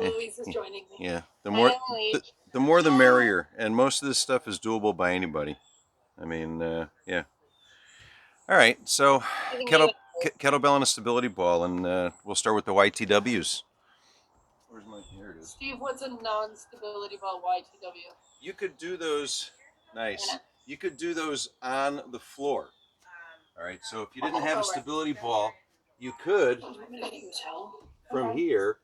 Eloise is joining me. Yeah, Hi, the more the merrier, and most of this stuff is doable by anybody. I mean, yeah. All right, so kettlebell and a stability ball, and we'll start with the YTWs. Where's my? Here it is. Steve, what's a non-stability ball YTW? You could do those. Nice. You could do those on the floor. All right. So if you didn't have a stability ball, you could from here,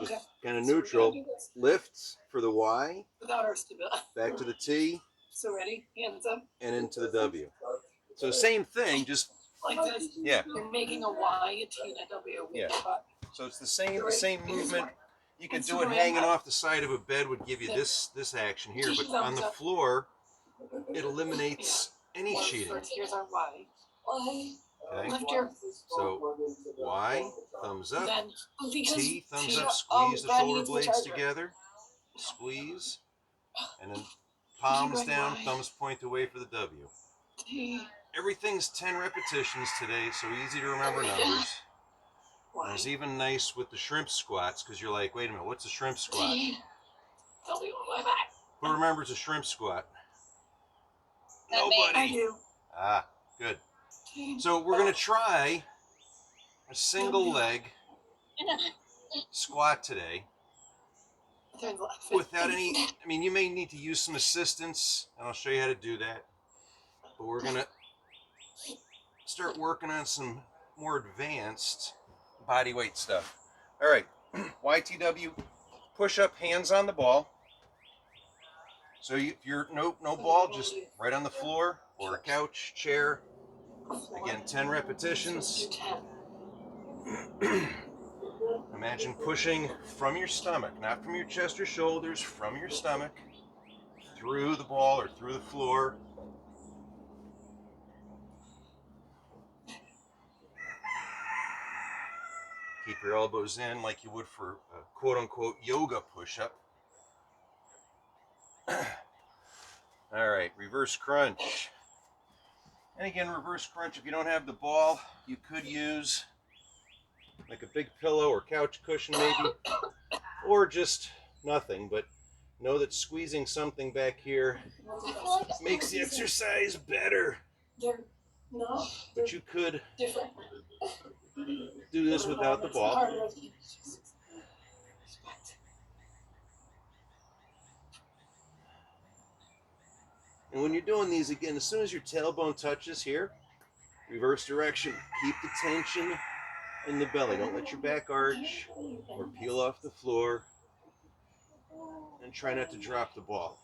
just kind of neutral, lifts for the Y, without our stability, back to the T. So ready, hands up, and into the W. So same thing, just like this. Yeah. You're making a Y, a T, and a W. Yeah. So it's the same movement. You could do it hanging off the side of a bed, would give you this action here, but on the floor, it eliminates any cheating. Here's our Y. Okay. Lift your. So Y, thumbs up. T, thumbs up. Squeeze the shoulder blades together. Squeeze, and then palms down, thumbs point away for the W. Everything's 10 repetitions today, so easy to remember numbers. And it's even nice with the shrimp squats, because you're like, wait a minute, what's a shrimp squat? Who remembers a shrimp squat? Nobody. I do. Ah, good. So we're going to try a single leg squat today. Without any, I mean, you may need to use some assistance, and I'll show you how to do that. But we're going to start working on some more advanced body weight stuff. All right, YTW, push up, hands on the ball. So if you're no ball, just right on the floor or a couch, chair. Again, 10 repetitions. Imagine pushing from your stomach, not from your chest or shoulders, from your stomach, through the ball or through the floor. Keep your elbows in like you would for a quote-unquote yoga push-up. All right, reverse crunch. And again, reverse crunch, if you don't have the ball, you could use like a big pillow or couch cushion maybe, or just nothing, but know that squeezing something back here makes the exercise better. But you could do this without the ball. And when you're doing these, again, as soon as your tailbone touches here, reverse direction, keep the tension in the belly. Don't let your back arch or peel off the floor. And try not to drop the ball.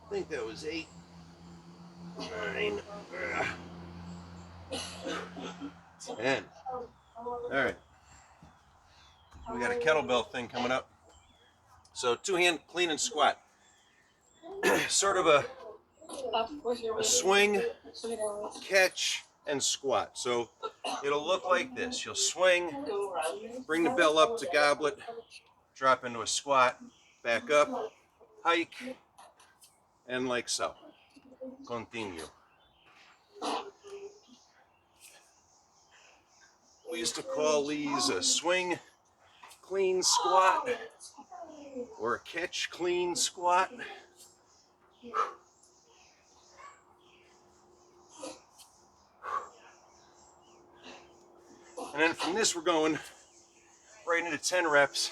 I think that was 8, 9, 10. All right. We got a kettlebell thing coming up. So 2-hand clean and squat. Sort of a swing, catch, and squat. So it'll look like this. You'll swing, bring the bell up to goblet, drop into a squat, back up, hike, and like so. Continue. We used to call these a swing clean squat or a catch clean squat. And then from this, we're going right into 10 reps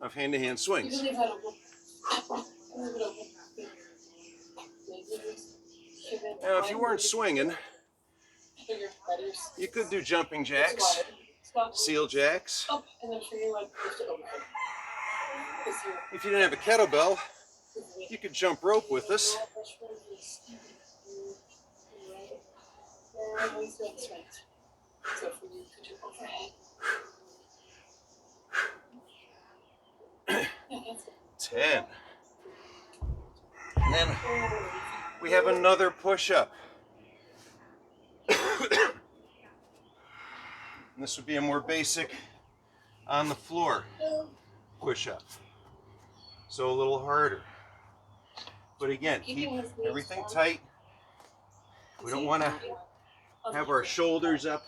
of hand-to-hand swings. Now, if you weren't swinging, you could do jumping jacks, seal jacks. If you didn't have a kettlebell, you could jump rope with us. 10. And then we have another push-up. And this would be a more basic on the floor push-up. So a little harder. But again, keep everything tight. We don't want to have our shoulders up.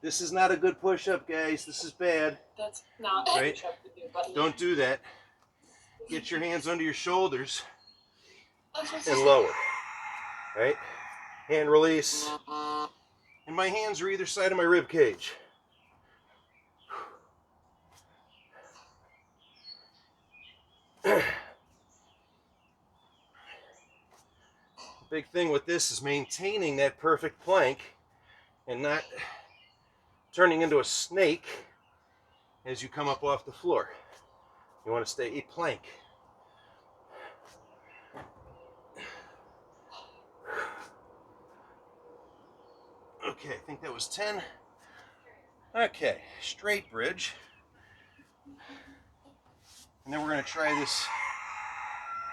This is not a good push-up, guys. This is bad. That's not Right? push up to do, but Don't do that. Get your hands under your shoulders that's just and lower. Right? Hand release. And my hands are either side of my rib cage. Big thing with this is maintaining that perfect plank and not turning into a snake as you come up off the floor. You want to stay a plank. Okay, I think that was 10. Okay, straight bridge. And then we're going to try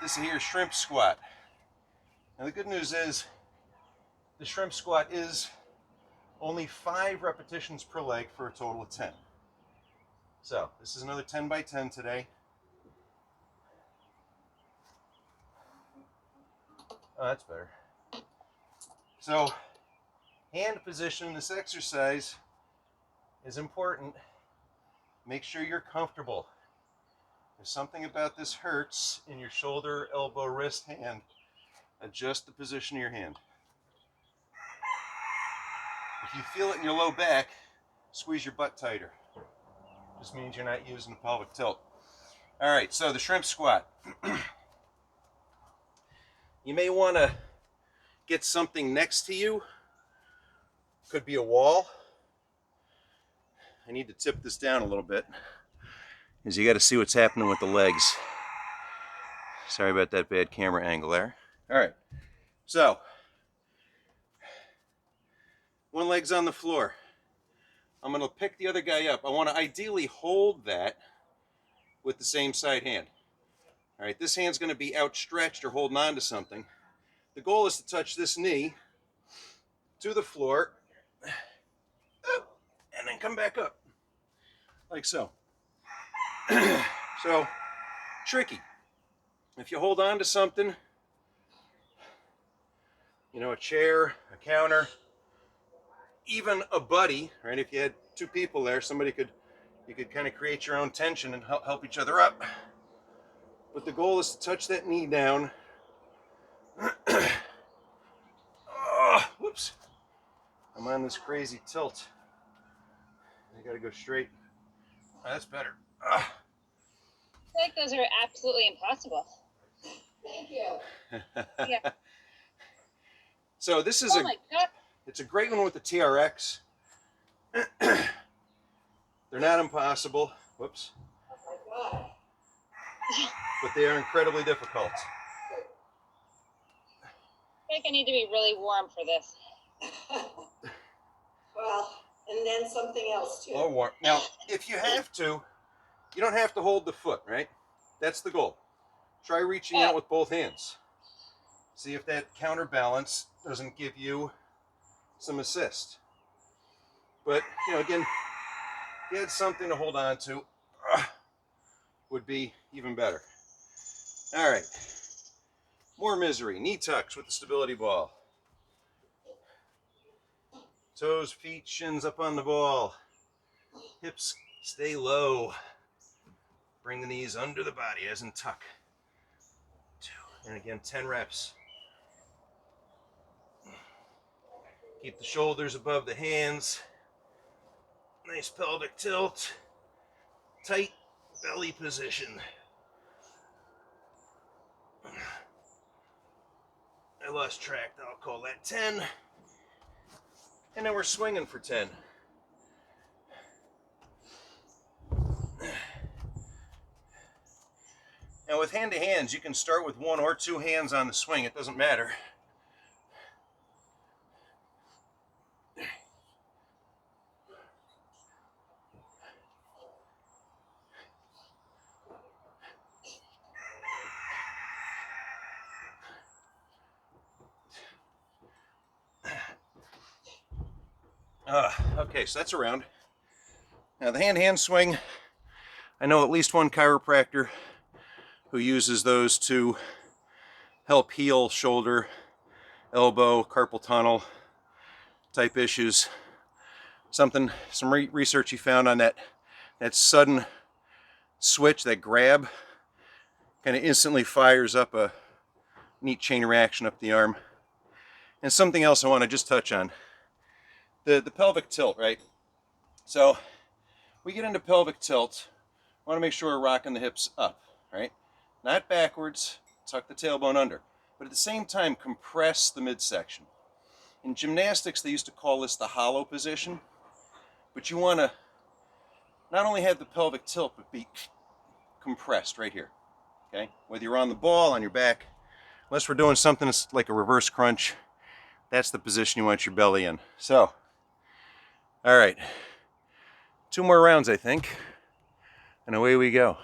this here shrimp squat. Now the good news is the shrimp squat is only 5 repetitions per leg for a total of 10. So this is another 10 by 10 today. Oh, that's better. So hand position in this exercise is important. Make sure you're comfortable. If something about this hurts in your shoulder, elbow, wrist, hand, adjust the position of your hand. If you feel it in your low back, squeeze your butt tighter. Just means you're not using the pelvic tilt. All right, so the shrimp squat. You may want to get something next to you. Could be a wall. I need to tip this down a little bit, because you got to see what's happening with the legs. Sorry about that bad camera angle there. All right, so one leg's on the floor. I'm going to pick the other guy up. I want to ideally hold that with the same side hand. All right, this hand's going to be outstretched or holding on to something. The goal is to touch this knee to the floor and then come back up like so. So, tricky. If you hold on to something, you know, a chair, a counter, even a buddy, right? If you had 2 people there, you could kind of create your own tension and help each other up. But the goal is to touch that knee down. Oh, whoops. I'm on this crazy tilt. I gotta go straight. Oh, that's better. I feel like those are absolutely impossible. thank you. Yeah. So this is Oh my God. it's a great one with the TRX. They're not impossible. Whoops. Oh my God. But they are incredibly difficult. I feel like I need to be really warm for this. Well, and then something else too. Or warm. Now, if you have to, you don't have to hold the foot, right? That's the goal. Try reaching out with both hands. See if that counterbalance doesn't give you some assist. But, you know, again, if you had something to hold on to, would be even better. All right. More misery. Knee tucks with the stability ball. Toes, feet, shins up on the ball. Hips stay low. Bring the knees under the body as in tuck. 2. And again, 10 reps. Keep the shoulders above the hands. Nice pelvic tilt. Tight belly position. I lost track. I'll call that 10. And then we're swinging for 10. Now with hand to hands, you can start with 1 or 2 hands on the swing. It doesn't matter. Okay, so that's a round. Now the hand-hand swing, I know at least one chiropractor who uses those to help heal shoulder, elbow, carpal tunnel, type issues. Some research he found on that sudden switch, that grab, kind of instantly fires up a neat chain reaction up the arm. And something else I want to just touch on. The pelvic tilt, right? So we get into pelvic tilt, I want to make sure we're rocking the hips up, right? Not backwards, tuck the tailbone under, but at the same time compress the midsection. In gymnastics, they used to call this the hollow position, but you want to not only have the pelvic tilt, but be compressed right here, okay? Whether you're on the ball, on your back, unless we're doing something that's like a reverse crunch, that's the position you want your belly in. So, all right, 2 more rounds, I think, and away we go.